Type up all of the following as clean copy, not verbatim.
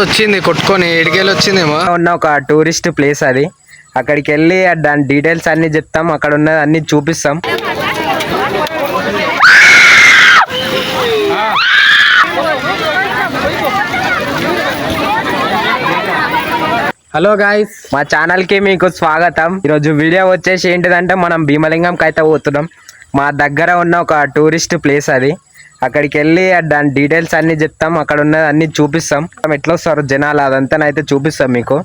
వచ్చింది కొట్టుకొని ఏడికెళ్ళి వచ్చిందేమో ఉన్న ఒక టూరిస్ట్ ప్లేస్ అది. అక్కడికి వెళ్ళి దాని డీటెయిల్స్ అన్ని చెప్తాం, అక్కడ ఉన్న అన్ని చూపిస్తాం. హలో గాయ్స్, మా ఛానల్ కి మీకు స్వాగతం. ఈరోజు వీడియో వచ్చేసి ఏంటిదంటే మనం భీమలింగంకి అయితే పోతున్నాం. మా దగ్గర ఉన్న ఒక టూరిస్ట్ ప్లేస్ అది. అక్కడికి వెళ్ళి దాని డీటెయిల్స్ అన్ని చెప్తాం, అక్కడ ఉన్న అన్ని చూపిస్తాం. ఎట్లా వస్తారు జనాలు అదంతా అయితే చూపిస్తాం మీకు.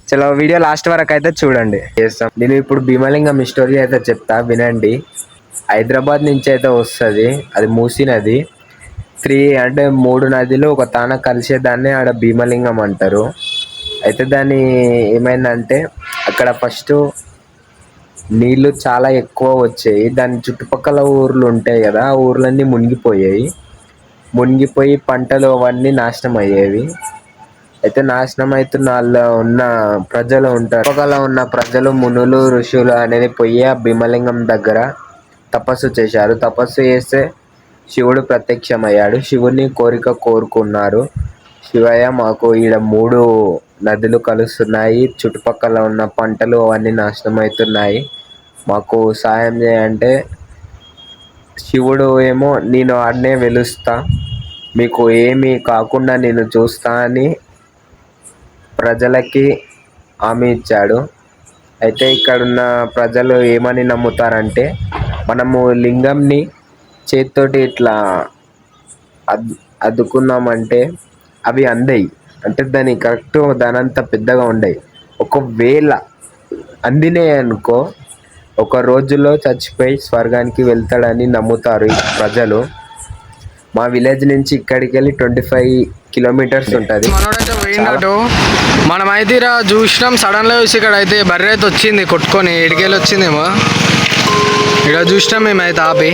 చలో వీడియో లాస్ట్ వరకు అయితే చూడండి. చేస్తాం. నేను ఇప్పుడు భీమలింగం స్టోరీ అయితే చెప్తా, వినండి. హైదరాబాద్ నుంచి అయితే వస్తుంది, అది మూసీ నది. 3 నదులు ఒక తాన కలిసేదాన్ని ఆడ భీమలింగం అంటారు. అయితే దాన్ని ఏమైందంటే అక్కడ ఫస్ట్ నీళ్లు చాలా ఎక్కువ వచ్చాయి. దాని చుట్టుపక్కల ఊర్లు ఉంటాయి కదా, ఆ ఊర్లన్నీ మునిగిపోయి పంటలు అవన్నీ నాశనం అయ్యేవి. అయితే నాశనం అవుతున్న వాళ్ళు ఉన్న ప్రజలు ఉంటారు, చుట్టుపక్కల ఉన్న ప్రజలు, మునులు, ఋషులు అనేది పోయి ఆ భీమలింగం దగ్గర తపస్సు చేశారు. తపస్సు చేస్తే శివుడు ప్రత్యక్షమయ్యాడు. శివుని కోరుకున్నారు, శివయ్య మాకు ఈడ 3 నదులు కలుస్తున్నాయి, చుట్టుపక్కల ఉన్న పంటలు అవన్నీ నాశనం అవుతున్నాయి, మాకు సాయం చేయంటే శివుడు ఏమో నేను ఆడనే వెలుస్తా, మీకు ఏమీ కాకుండా నేను చూస్తా అని ప్రజలకి హామీ ఇచ్చాడు. అయితే ఇక్కడున్న ప్రజలు ఏమని నమ్ముతారంటే మనము లింగంని చేతితోటి ఇట్లా అద్దుకున్నామంటే అవి అందాయి, అంటే దాని కరెక్ట్ దానంతా పెద్దగా ఉండయి. ఒకవేళ అందినాయి అనుకో, ఒక రోజులో చచ్చిపోయి స్వర్గానికి వెళ్తాడని నమ్ముతారు ఈ ప్రజలు. మా విలేజ్ నుంచి ఇక్కడికి వెళ్ళి 25 కిలోమీటర్స్ ఉంటుంది. మనం అయితే చూసినాం, సడన్ గా చూసి ఇక్కడ అయితే బర్రె అయితే వచ్చింది కొట్టుకొని ఏడికెళ్ళి వచ్చిందేమో. ఇక్కడ చూసినాం మేమైతే ఆపి,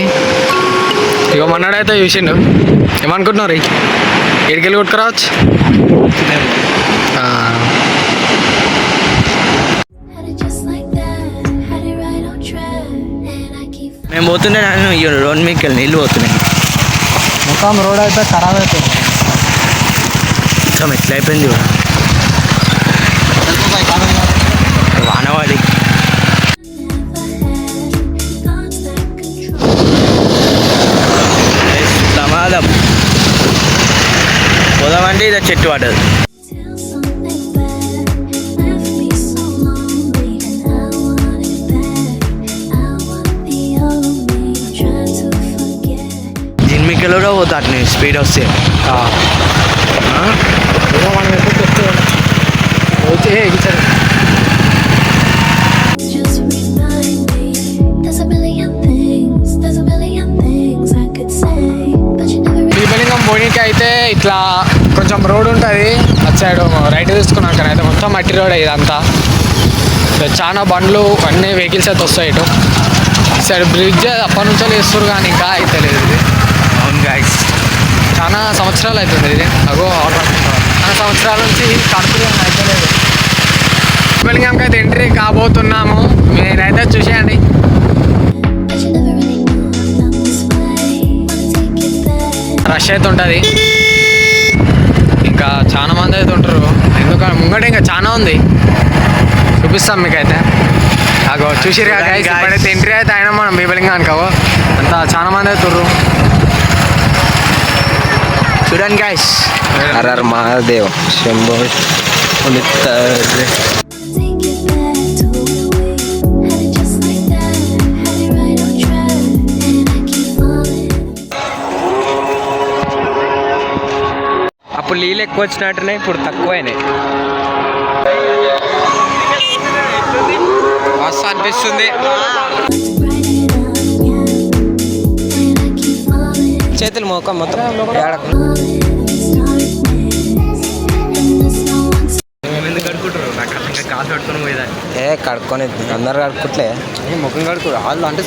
ఇక మన్నాడైతే చూసిండు. ఏమనుకుంటున్నారు, ఏడికెళ్ళి కొట్టుకురావచ్చు. మేము పోతుండే రోడ్ మీకు వెళ్ళి నీళ్ళు పోతున్నాయి. మొత్తం రోడ్ అయితే ఖరాబ్ అయిపోయింది, మొత్తం ఎట్లా అయిపోయింది చూడ. వానవాడి ప్రమాదం. పోదామంటే ఇది చెట్టు పడ్డది. జిన్మికలో కూడా పోతా అట్నే స్పీడ్ వస్తే. భీమలింగం పోనీకి అయితే ఇట్లా కొంచెం రోడ్ ఉంటుంది, అటు సైడ్ రైట్ తీసుకున్నాక అయితే మొత్తం మట్టి రోడ్ ఇదంతా. చాలా బండ్లు అన్ని వెహికల్స్ అయితే వస్తాయి. ఇటు సైడ్ బ్రిడ్జ్ అప్పటి నుంచో వేస్తారు కానీ ఇంకా అయితే లేదు ఇది. అవును గాయ్స్, చాలా సంవత్సరాలు అవుతుంది ఇది. అగో చాలా సంవత్సరాల నుంచి కడుపులో అయితే లేదు. భీమలింగంకి అయితే ఎంట్రీ కాబోతున్నాము, మీరైతే చూసేయండి. రష్ అయితే ఉంటుంది, ఇంకా చాలా మంది అయితే ఉంటారు. ఎందుకంటే ముంగట ఇంకా చాలా ఉంది, చూపిస్తాం మీకైతే. అగో చూసిరు గైస్, ఇప్పుడైతే ఎంట్రీ అయితే అయినా మనం భీమలింగానికి. అగో అంతా చాలా మంది అవుతుర్రు, చూడండి గాయ్స్. హరర్ మహాదేవ్ శంభో. అప్పుడు నీళ్ళు ఎక్కువ వచ్చినట్టున్నాయి, ఇప్పుడు తక్కువైనాయి. మస్తు అనిపిస్తుంది. చేతులు మొక్క మొత్తం కడుక్కొని అందరు కడుక్కుంటలే, ముఖం కడుక్కు వాళ్ళు అంటే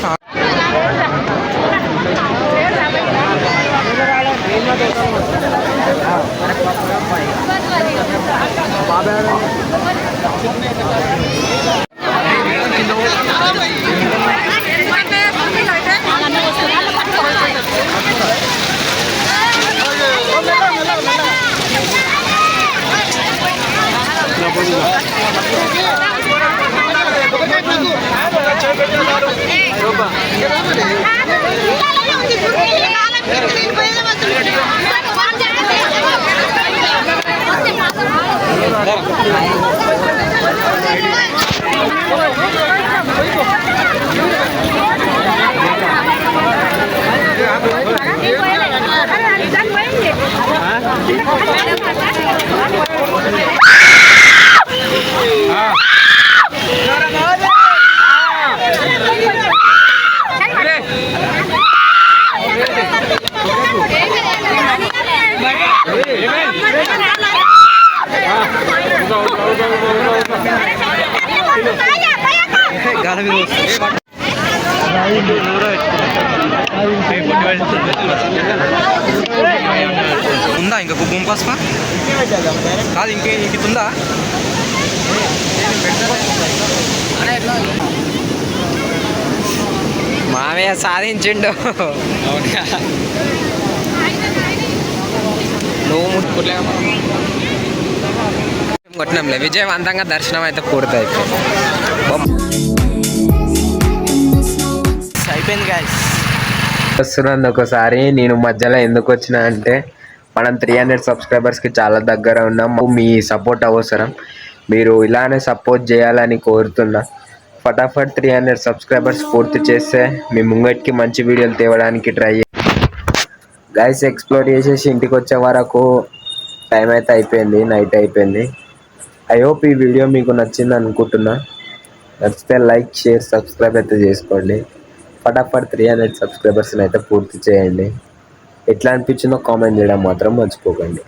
ఉందా ఇంకా కుంకుమ పసుపు కాదు ఇంక ఉందా మామయ్య సాధించిండు. నువ్వు ముట్టుకోలే కొట్టినాంలే. విజయవంతంగా దర్శనం అయితే పూర్తయిపోయింది. అయిపోయింది గాయస్. వస్తున్నాను. ఒకసారి నేను మధ్యలో ఎందుకు వచ్చినా అంటే మనం 300 సబ్స్క్రైబర్స్కి చాలా దగ్గర ఉన్నాం. మీ సపోర్ట్ అవసరం. మీరు ఇలానే సపోర్ట్ చేయాలని కోరుతున్నా. ఫటాఫట్ 300 సబ్స్క్రైబర్స్ పూర్తి చేస్తే మీ ముంగటికి మంచి వీడియోలు తేవడానికి ట్రై గైస్. ఎక్స్ప్లోర్ చేసేసి ఇంటికి వచ్చే వరకు టైం అయితే అయిపోయింది, నైట్ అయిపోయింది. ఐ హోప్ ఈ వీడియో మీకు నచ్చింది అనుకుంటున్నా. నచ్చితే లైక్, షేర్, సబ్స్క్రైబ్ అయితే చేసుకోండి. ఫటాఫట్ 300 సబ్స్క్రైబర్స్ని అయితే పూర్తి చేయండి. ఎట్లా అనిపించిందో కామెంట్ చేయడం మాత్రం మర్చిపోకండి.